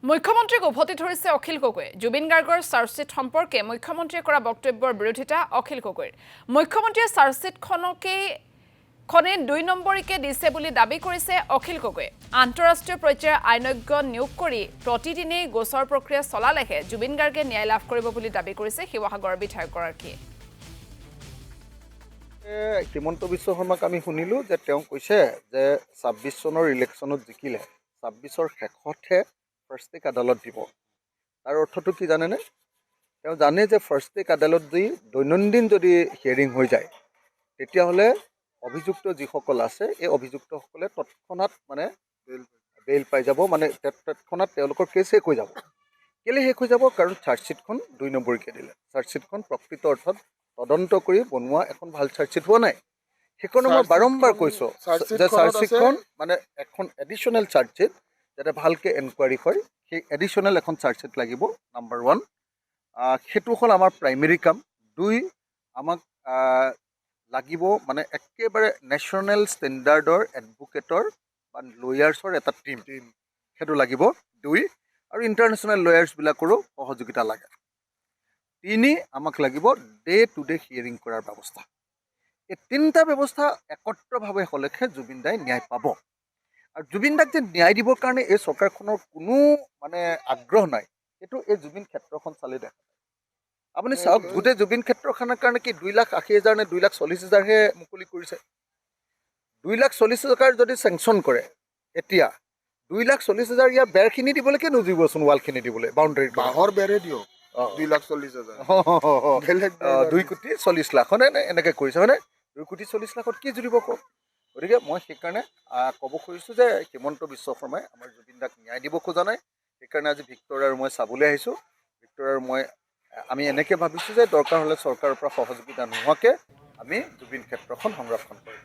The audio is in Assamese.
মুখ্যমন্ত্ৰীক উভতি ধৰিছে অখিল গগৈ। জুবিন গাৰ্গৰ চাৰ্জশ্বিট সম্পৰ্কে মুখ্যমন্ত্ৰীয়ে কৰা বক্তব্যৰ বিৰোধিতা অখিল গগৈৰ। মুখ্যমন্ত্ৰীয়ে চাৰ্জশ্বিটখনে ২ নম্বৰীকে দিছে বুলি দাবী কৰিছে অখিল গগৈয়ে। আন্তঃৰাষ্ট্ৰীয় পৰ্যায়ৰ আইনজ্ঞ নিয়োগ কৰি প্ৰতিদিনেই গোচৰ প্ৰক্ৰিয়া চলালেহে জুবিন গাৰ্গে ন্যায় লাভ কৰিব বুলি দাবী কৰিছে শিৱসাগৰৰ বিধায়কগৰাকীয়ে। হিমন্ত বিশ্ব শৰ্মাক আমি শুনিলোঁ যে তেওঁ কৈছে যে ২৬ চনৰ ইলেকশ্যনত জিকিলে ২৬ৰ শেষতহে ফাৰ্ষ্ট টেক আদালত দিব। তাৰ অৰ্থটো কি জানেনে? তেওঁ জানে যে ফাৰ্ষ্ট টেক আদালত যদি দৈনন্দিন যদি হিয়াৰিং হৈ যায় তেতিয়াহ'লে অভিযুক্ত যিসকল আছে এই অভিযুক্তসকলে তৎক্ষণাত বেইল পাই যাব, তৎক্ষণাত তেওঁলোকৰ কেছ শেষ হৈ যাব। কেলৈ শেষ হৈ যাব? কাৰণ চাৰ্জশ্বিটখন ২ নম্বৰীকে দিলে। চাৰ্জশ্বিটখন প্ৰকৃত অৰ্থত তদন্ত কৰি বনোৱা এখন ভাল চাৰ্জশ্বিট হোৱা নাই। সেইকাৰণে মই বাৰম্বাৰ কৈছোঁ যে চাৰ্জশ্বিটখন এখন এডিশ্যনেল চাৰ্জশ্বিট যাতে ভালকৈ এনকুৱাৰী হয়, সেই এডিশ্যনেল এখন চাৰ্জশ্বিট লাগিব। নাম্বাৰ 1, সেইটো হ'ল আমাৰ প্ৰাইমেৰী কাম। 2, আমাক লাগিব একেবাৰে নেশ্যনেল ষ্টেণ্ডাৰ্ডৰ এডভোকেটৰ বা লয়াৰ্ছৰ এটা টীম, সেইটো লাগিব। 2, আৰু ইণ্টাৰনেশ্যনেল লয়াৰ্ছবিলাকৰো সহযোগিতা লাগে। 3, আমাক লাগিব ডে টু ডে হিয়াৰিং কৰাৰ ব্যৱস্থা। এই 3টা ব্যৱস্থা একত্ৰভাৱে হ'লেহে জুবিন দাই ন্যায় পাব। আৰু জুবিন দাক যে ন্যায় দিবৰ কাৰণে এই চৰকাৰখনৰ কোনো আগ্ৰহ নাই, সেইটো এই জুবিন ক্ষেত্ৰখন চালে দেখা যায়। আপুনি চাওক, গোটেই জুবিন ক্ষেত্ৰখনৰ কাৰণে কি 2,80,000 নে 2,40,000হে মুকলি কৰিছে? 2,40,000 যদি চেংচন কৰে এতিয়া 2,40,000 ইয়াৰ বেৰখিনি দিবলৈকে নুজুৰিবচোন, ৱালখিনি দিবলৈ, বাউণ্ডেৰী বাঁহৰ বেৰে দিয়ক 2,40,000 2,40,00,000 হয়নে? এনেকৈ কৰিছে হয়নে? 2,40,00,000 কি জুৰিব কওক? গতিকে মই সেইকাৰণে ক'ব খুজিছোঁ যে হিমন্ত বিশ্ব শৰ্মাই আমাৰ জুবিন দাক ন্যায় দিব খোজা নাই। সেইকাৰণে আজি ভিক্টৰ আৰু মই চাবলৈ আহিছোঁ। ভিক্টৰ আৰু আমি এনেকৈ ভাবিছোঁ যে দৰকাৰ হ'লে চৰকাৰৰ পৰা সহযোগিতা নোহোৱাকৈ আমি জুবিন ক্ষেত্ৰখন সংৰক্ষণ কৰিম।